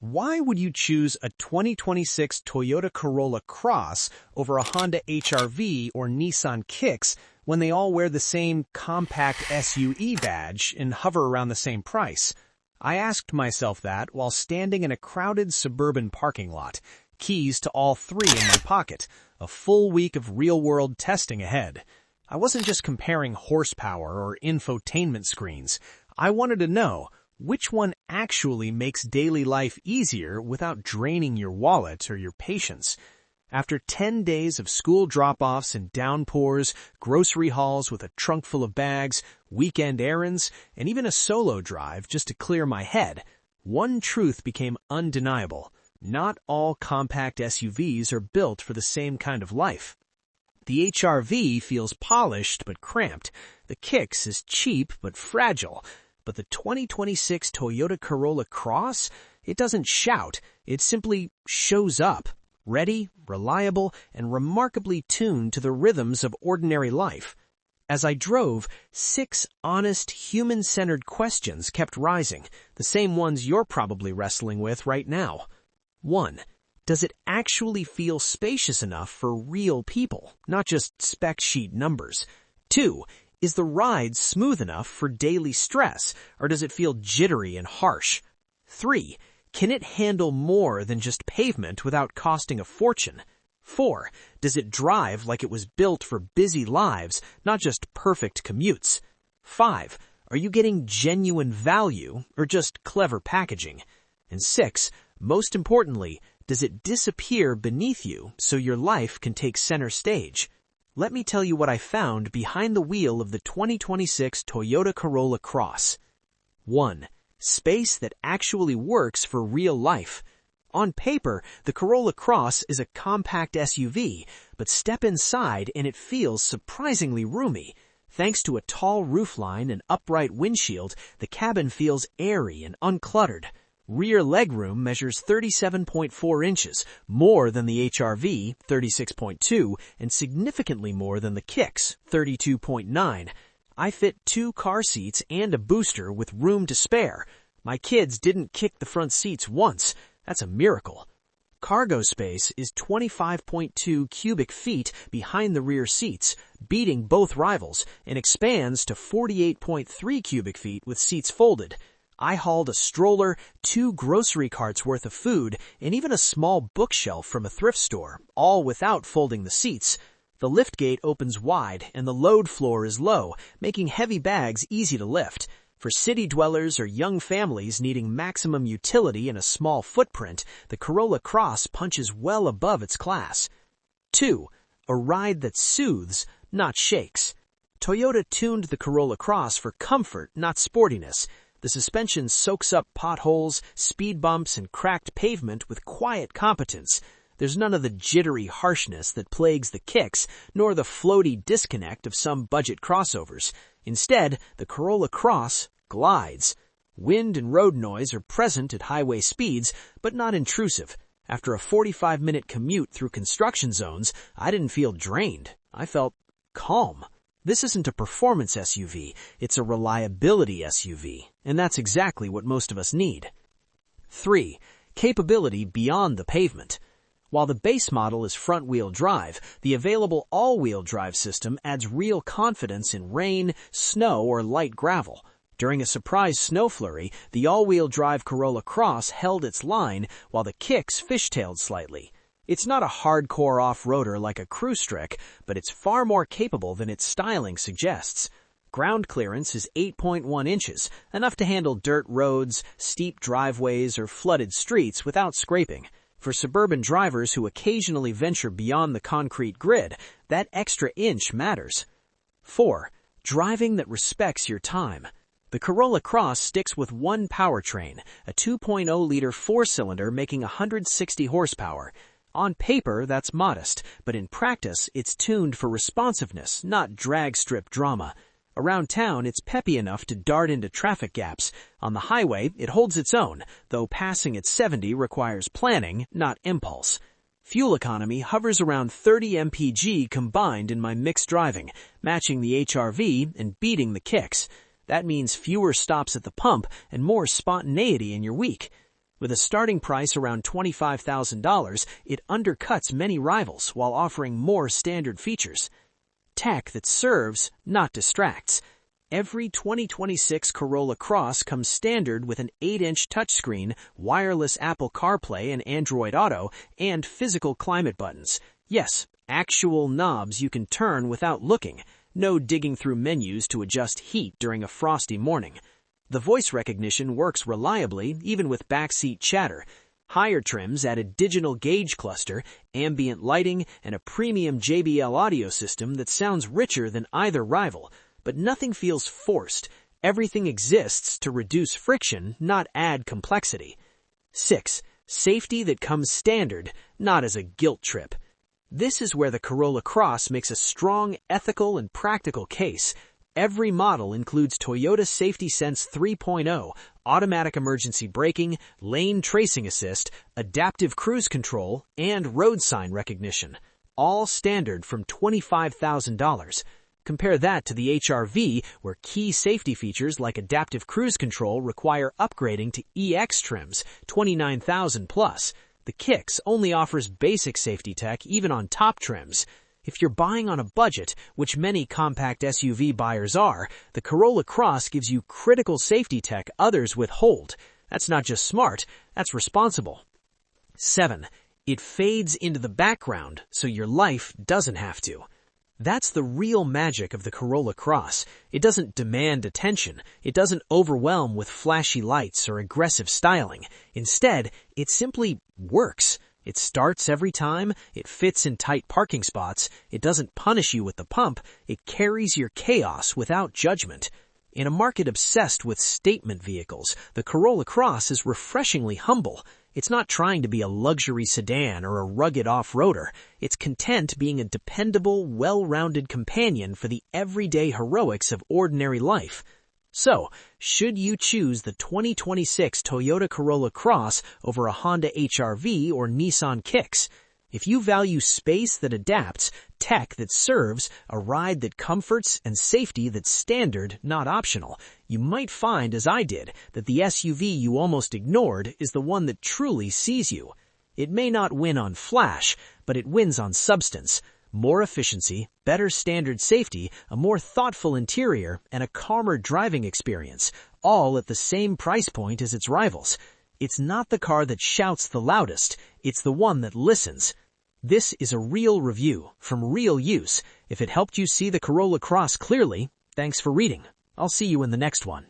Why would you choose a 2026 Toyota Corolla Cross over a Honda HR-V or Nissan Kicks when they all wear the same compact SUV badge and hover around the same price? I asked myself that while standing in a crowded suburban parking lot, keys to all three in my pocket, a full week of real-world testing ahead. I wasn't just comparing horsepower or infotainment screens. I wanted to know which one actually makes daily life easier without draining your wallet or your patience. After 10 days of school drop-offs and downpours, grocery hauls with a trunk full of bags, weekend errands, and even a solo drive just to clear my head, one truth became undeniable. Not all compact SUVs are built for the same kind of life. The HR-V feels polished but cramped. The Kicks is cheap but fragile. But the 2026 Toyota Corolla Cross, it doesn't shout. It simply shows up. Ready, reliable, and remarkably tuned to the rhythms of ordinary life. As I drove, 6 honest, human-centered questions kept rising, the same ones you're probably wrestling with right now. 1. Does it actually feel spacious enough for real people, not just spec sheet numbers? 2. Is the ride smooth enough for daily stress, or does it feel jittery and harsh? 3. Can it handle more than just pavement without costing a fortune? 4. Does it drive like it was built for busy lives, not just perfect commutes? 5. Are you getting genuine value or just clever packaging? And 6. Most importantly, does it disappear beneath you so your life can take center stage? Let me tell you what I found behind the wheel of the 2026 Toyota Corolla Cross. 1. Space that actually works for real life. On paper, the Corolla Cross is a compact SUV, but step inside and it feels surprisingly roomy. Thanks to a tall roofline and upright windshield, the cabin feels airy and uncluttered. Rear legroom measures 37.4 inches, more than the HR-V, 36.2, and significantly more than the Kicks, 32.9. I fit 2 car seats and a booster with room to spare. My kids didn't kick the front seats once. That's a miracle. Cargo space is 25.2 cubic feet behind the rear seats, beating both rivals, and expands to 48.3 cubic feet with seats folded. I hauled a stroller, 2 grocery carts worth of food, and even a small bookshelf from a thrift store, all without folding the seats. The liftgate opens wide, and the load floor is low, making heavy bags easy to lift. For city dwellers or young families needing maximum utility in a small footprint, the Corolla Cross punches well above its class. 2. A ride that soothes, not shakes. Toyota tuned the Corolla Cross for comfort, not sportiness. The suspension soaks up potholes, speed bumps, and cracked pavement with quiet competence. There's none of the jittery harshness that plagues the Kicks, nor the floaty disconnect of some budget crossovers. Instead, the Corolla Cross glides. Wind and road noise are present at highway speeds, but not intrusive. After a 45-minute commute through construction zones, I didn't feel drained. I felt calm. This isn't a performance SUV, it's a reliability SUV, and that's exactly what most of us need. 3. Capability beyond the pavement. While the base model is front-wheel drive, the available all-wheel drive system adds real confidence in rain, snow, or light gravel. During a surprise snow flurry, the all-wheel drive Corolla Cross held its line while the Kicks fishtailed slightly. It's not a hardcore off-roader like a cruise trick, but it's far more capable than its styling suggests. Ground clearance is 8.1 inches, enough to handle dirt roads, steep driveways, or flooded streets without scraping. For suburban drivers who occasionally venture beyond the concrete grid, that extra inch matters. 4. Driving that respects your time. The Corolla Cross sticks with one powertrain, a 2.0-liter 4-cylinder making 160 horsepower. On paper, that's modest, but in practice, it's tuned for responsiveness, not drag strip drama. Around town, it's peppy enough to dart into traffic gaps. On the highway, it holds its own, though passing at 70 requires planning, not impulse. Fuel economy hovers around 30 mpg combined in my mixed driving, matching the HR-V and beating the Kicks. That means fewer stops at the pump and more spontaneity in your week. With a starting price around $25,000, it undercuts many rivals while offering more standard features. Tech that serves, not distracts. Every 2026 Corolla Cross comes standard with an 8-inch touchscreen, wireless Apple CarPlay and Android Auto, and physical climate buttons. Yes, actual knobs you can turn without looking. No digging through menus to adjust heat during a frosty morning. The voice recognition works reliably, even with backseat chatter. Higher trims add a digital gauge cluster, ambient lighting, and a premium JBL audio system that sounds richer than either rival. But nothing feels forced. Everything exists to reduce friction, not add complexity. 6. Safety that comes standard, not as a guilt trip. This is where the Corolla Cross makes a strong ethical and practical case. Every model includes Toyota Safety Sense 3.0, automatic emergency braking, lane tracing assist, adaptive cruise control, and road sign recognition. All standard from $25,000. Compare that to the HR-V, where key safety features like adaptive cruise control require upgrading to EX trims, $29,000 plus. The Kicks only offers basic safety tech even on top trims. If you're buying on a budget, which many compact SUV buyers are, the Corolla Cross gives you critical safety tech others withhold. That's not just smart, that's responsible. 7. It fades into the background so your life doesn't have to. That's the real magic of the Corolla Cross. It doesn't demand attention. It doesn't overwhelm with flashy lights or aggressive styling. Instead, it simply works. It starts every time, it fits in tight parking spots, it doesn't punish you with the pump, it carries your chaos without judgment. In a market obsessed with statement vehicles, the Corolla Cross is refreshingly humble. It's not trying to be a luxury sedan or a rugged off-roader. It's content being a dependable, well-rounded companion for the everyday heroics of ordinary life. So, should you choose the 2026 Toyota Corolla Cross over a Honda HR-V or Nissan Kicks? If you value space that adapts, tech that serves, a ride that comforts, and safety that's standard, not optional, you might find, as I did, that the SUV you almost ignored is the one that truly sees you. It may not win on flash, but it wins on substance. More efficiency, better standard safety, a more thoughtful interior, and a calmer driving experience, all at the same price point as its rivals. It's not the car that shouts the loudest, it's the one that listens. This is a real review from real use. If it helped you see the Corolla Cross clearly, thanks for reading. I'll see you in the next one.